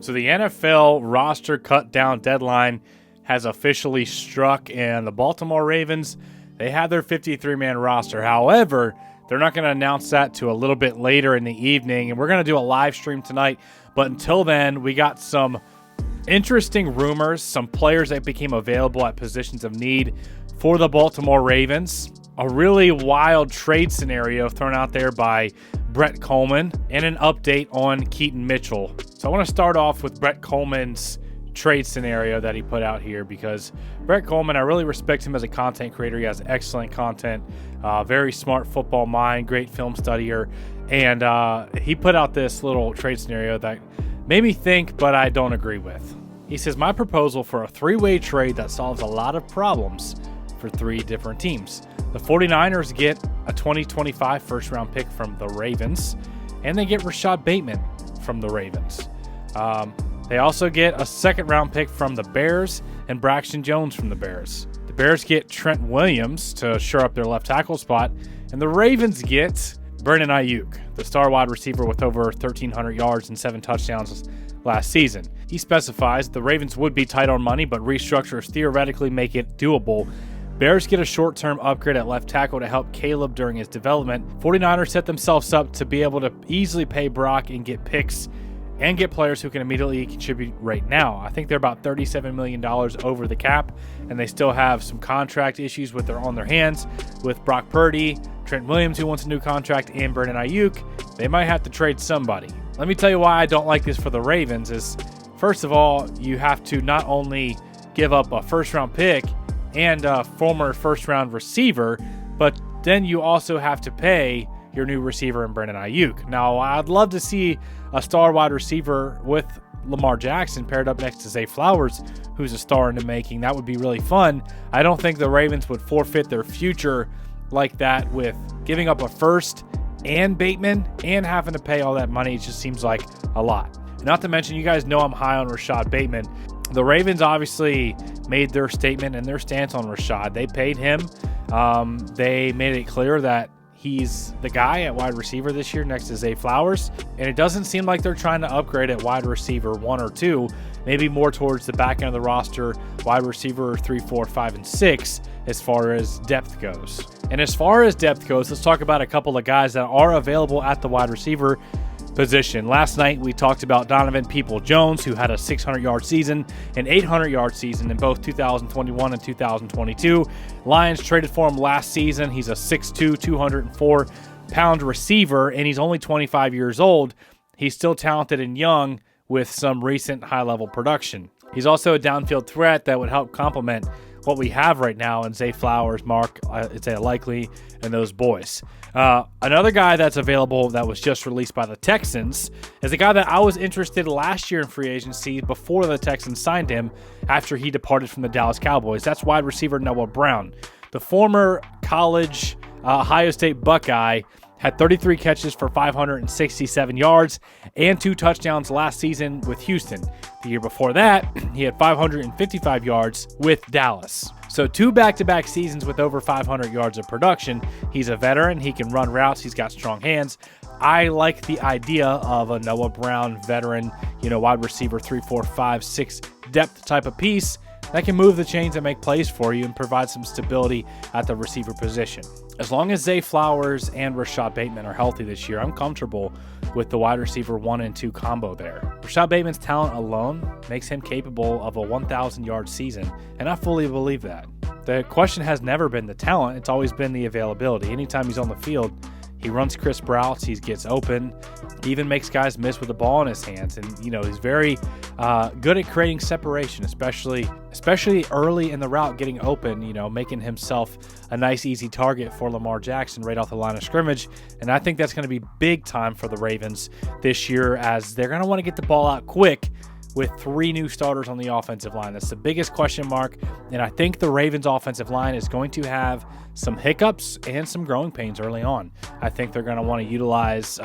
So the NFL roster cut down deadline has officially struck, and the Baltimore Ravens, they have their 53-man roster. However, they're not going to announce that to a little bit later in the evening, and we're going to do a live stream tonight. But until then, we got some interesting rumors, some players that became available at positions of need for the Baltimore Ravens, a really wild trade scenario thrown out there by Brett Coleman, and an update on Keaton Mitchell. So I want to start off with Brett Coleman's trade scenario that he put out here, because Brett Coleman, I really respect him as a content creator. He has excellent content, very smart football mind, great film studier, and he put out this little trade scenario that made me think, but I don't agree with. He says, my proposal for a three-way trade that solves a lot of problems for three different teams. The 49ers get a 2025 first-round pick from the Ravens, and they get Rashad Bateman from the Ravens. They also get a second-round pick from the Bears and Braxton Jones from the Bears. The Bears get Trent Williams to shore up their left tackle spot, and the Ravens get Brandon Ayuk, the star wide receiver with over 1,300 yards and 7 touchdowns last season. He specifies the Ravens would be tight on money, but restructures theoretically make it doable. Bears get a short-term upgrade at left tackle to help Caleb during his development. 49ers set themselves up to be able to easily pay Brock and get picks and get players who can immediately contribute right now. I think they're about $37 million over the cap, and they still have some contract issues on their hands with Brock Purdy, Trent Williams, who wants a new contract, and Brandon Ayuk. They might have to trade somebody. Let me tell you why I don't like this for the Ravens is, first of all, you have to not only give up a first-round pick and a former first-round receiver, but then you also have to pay your new receiver in Brandon Ayuk. Now, I'd love to see a star wide receiver with Lamar Jackson paired up next to Zay Flowers, who's a star in the making. That would be really fun. I don't think the Ravens would forfeit their future like that with giving up a first and Bateman and having to pay all that money. It just seems like a lot. Not to mention, you guys know I'm high on Rashad Bateman. The Ravens obviously made their statement and their stance on Rashad. They paid him. They made it clear that he's the guy at wide receiver this year next to Zay Flowers. And it doesn't seem like they're trying to upgrade at wide receiver 1 or 2, maybe more towards the back end of the roster, wide receiver 3, 4, 5, and 6 as far as depth goes. And as far as depth goes, let's talk about a couple of guys that are available at the wide receiver position. Last night, we talked about Donovan Peoples-Jones, who had a 600-yard season, an 800-yard season in both 2021 and 2022. Lions traded for him last season. He's a 6'2", 204-pound receiver, and he's only 25 years old. He's still talented and young with some recent high-level production. He's also a downfield threat that would help complement what we have right now in Zay Flowers, Mark, Isaiah Likely, and those boys. Another guy that's available that was just released by the Texans is a guy that I was interested last year in free agency before the Texans signed him after he departed from the Dallas Cowboys. That's wide receiver Noah Brown. The former college Ohio State Buckeye had 33 catches for 567 yards and 2 touchdowns last season with Houston. The year before that, he had 555 yards with Dallas. So 2 back-to-back seasons with over 500 yards of production. He's a veteran. He can run routes. He's got strong hands. I like the idea of a Noah Brown veteran, wide receiver 3, 4, 5, 6 depth type of piece that can move the chains and make plays for you and provide some stability at the receiver position. As long as Zay Flowers and Rashad Bateman are healthy this year, I'm comfortable with the wide receiver 1 and 2 combo there. Rashad Bateman's talent alone makes him capable of a 1,000-yard season, and I fully believe that. The question has never been the talent, it's always been the availability. Anytime he's on the field, he runs crisp routes, he gets open, he even makes guys miss with the ball in his hands, and he's very good at creating separation, especially early in the route, getting open, making himself a nice easy target for Lamar Jackson right off the line of scrimmage. And I think that's going to be big time for the Ravens this year, as they're going to want to get the ball out quick with 3 new starters on the offensive line. That's the biggest question mark, and I think the Ravens offensive line is going to have some hiccups and some growing pains early on. I think they're going to want to utilize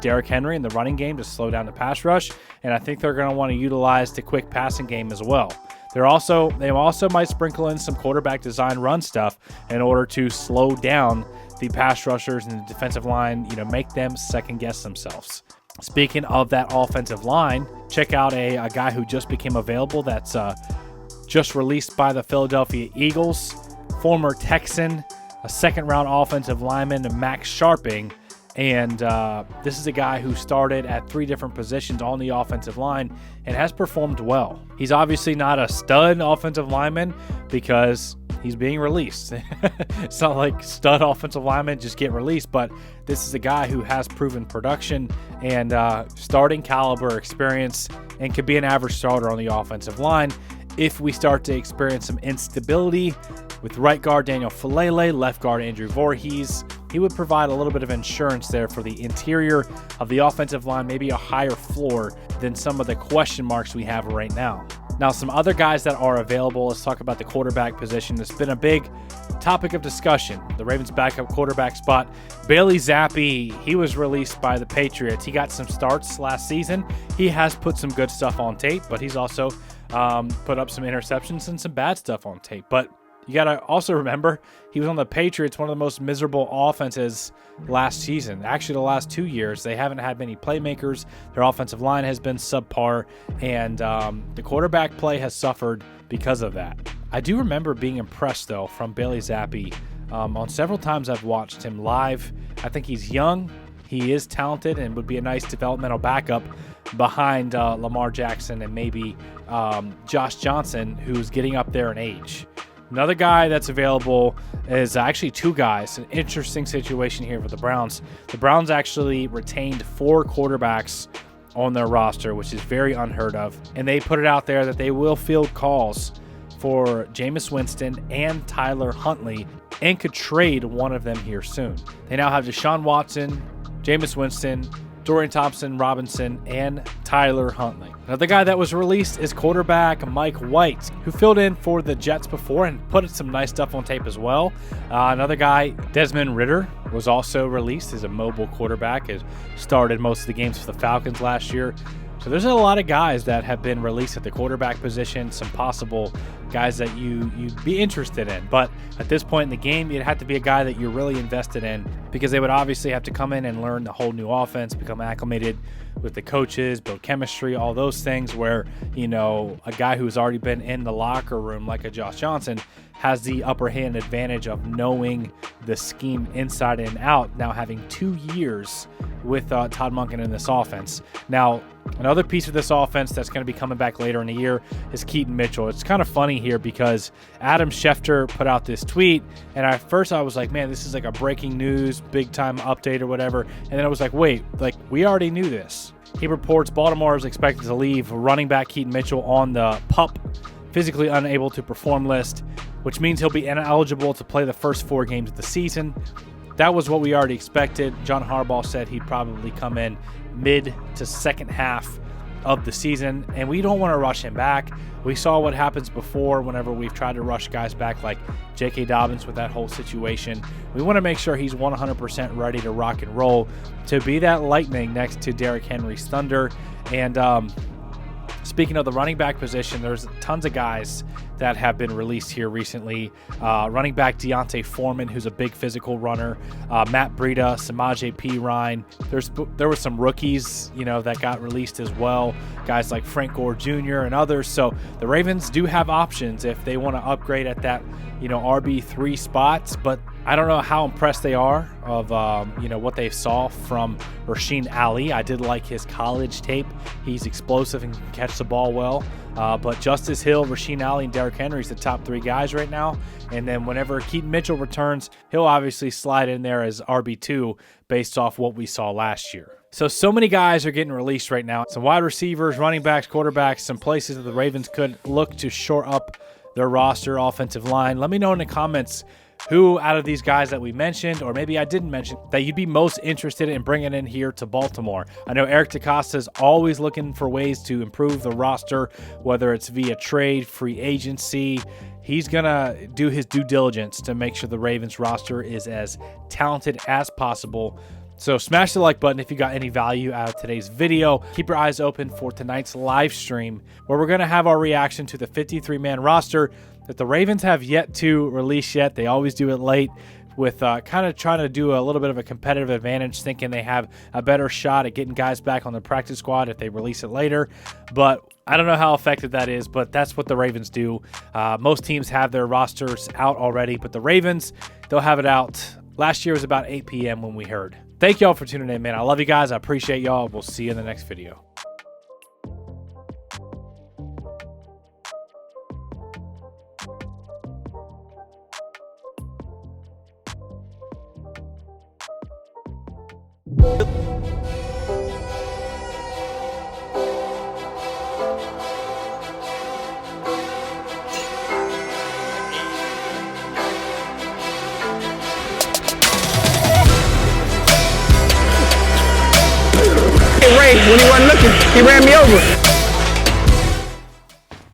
Derrick Henry in the running game to slow down the pass rush, and I think they're going to want to utilize the quick passing game as well. They also might sprinkle in some quarterback design run stuff in order to slow down the pass rushers and the defensive line, make them second guess themselves. Speaking of that offensive line, check out a guy who just became available that's just released by the Philadelphia Eagles, former Texan, a second-round offensive lineman, Max Sharping. And this is a guy who started at 3 different positions on the offensive line and has performed well. He's obviously not a stud offensive lineman because he's being released. It's not like stud offensive linemen just get released, but this is a guy who has proven production and starting caliber experience and could be an average starter on the offensive line if we start to experience some instability with right guard Daniel Falele, left guard Andrew Voorhees. He would provide a little bit of insurance there for the interior of the offensive line, maybe a higher floor than some of the question marks we have right now. Now, some other guys that are available, let's talk about the quarterback position. It's been a big topic of discussion. The Ravens' backup quarterback spot, Bailey Zappy, he was released by the Patriots. He got some starts last season. He has put some good stuff on tape, but he's also put up some interceptions and some bad stuff on tape. But you got to also remember, he was on the Patriots, one of the most miserable offenses last season. Actually, the last 2 years, they haven't had many playmakers. Their offensive line has been subpar, and the quarterback play has suffered because of that. I do remember being impressed, though, from Bailey Zappy. On several times I've watched him live. I think he's young. He is talented and would be a nice developmental backup behind Lamar Jackson and maybe Josh Johnson, who's getting up there in age. Another guy that's available is actually 2 guys. An interesting situation here for the Browns. The Browns actually retained 4 quarterbacks on their roster, which is very unheard of. And they put it out there that they will field calls for Jameis Winston and Tyler Huntley and could trade one of them here soon. They now have Deshaun Watson, Jameis Winston, Dorian Thompson-Robinson, and Tyler Huntley. Another guy that was released is quarterback Mike White, who filled in for the Jets before and put some nice stuff on tape as well. Another guy, Desmond Ridder, was also released as a mobile quarterback, has started most of the games for the Falcons last year. So there's a lot of guys that have been released at the quarterback position, some possible guys that you'd be interested in. But at this point in the game, it'd have to be a guy that you're really invested in because they would obviously have to come in and learn the whole new offense, become acclimated with the coaches, build chemistry, all those things where, a guy who's already been in the locker room like a Josh Johnson has the upper hand advantage of knowing the scheme inside and out, now having 2 years with Todd Monken in this offense. Now, another piece of this offense that's going to be coming back later in the year is Keaton Mitchell. It's kind of funny here because Adam Schefter put out this tweet, and at first I was like, man, this is like a breaking news, big-time update or whatever. And then I was like, wait, we already knew this. He reports Baltimore is expected to leave running back Keaton Mitchell on the PUP, physically unable to perform list, which means he'll be ineligible to play the first 4 games of the season. That was what we already expected. John Harbaugh said he'd probably come in mid to second half of the season, and we don't want to rush him back. We saw what happens before whenever we've tried to rush guys back, like J.K. Dobbins with that whole situation. We want to make sure he's 100% ready to rock and roll, to be that lightning next to Derrick Henry's thunder. And speaking of the running back position, there's tons of guys that have been released here recently. Running back Deontay Foreman, who's a big physical runner. Matt Breida, Samaje Perine. There were some rookies, that got released as well. Guys like Frank Gore Jr. and others. So the Ravens do have options if they want to upgrade at that, RB3 spots. But I don't know how impressed they are of, what they saw from Rasheen Ali. I did like his college tape. He's explosive and can catch the ball well. But Justice Hill, Rasheen Ali, and Derrick Henry's the top 3 guys right now. And then whenever Keaton Mitchell returns, he'll obviously slide in there as RB2 based off what we saw last year. So many guys are getting released right now. Some wide receivers, running backs, quarterbacks, some places that the Ravens could look to shore up their roster, offensive line. Let me know in the comments who out of these guys that we mentioned, or maybe I didn't mention, that you'd be most interested in bringing in here to Baltimore. I know Eric DeCosta is always looking for ways to improve the roster, whether it's via trade, free agency. He's going to do his due diligence to make sure the Ravens roster is as talented as possible. So smash the like button if you got any value out of today's video. Keep your eyes open for tonight's live stream, where we're going to have our reaction to the 53-man roster that the Ravens have yet to release yet. They always do it late. with kind of trying to do a little bit of a competitive advantage, thinking they have a better shot at getting guys back on the practice squad if they release it later. But I don't know how effective that is, but that's what the Ravens do. Most teams have their rosters out already, but the Ravens, they'll have it out. Last year was about 8 p.m. when we heard. Thank y'all for tuning in, man. I love you guys. I appreciate y'all. We'll see you in the next video. When he wasn't looking, he ran me over.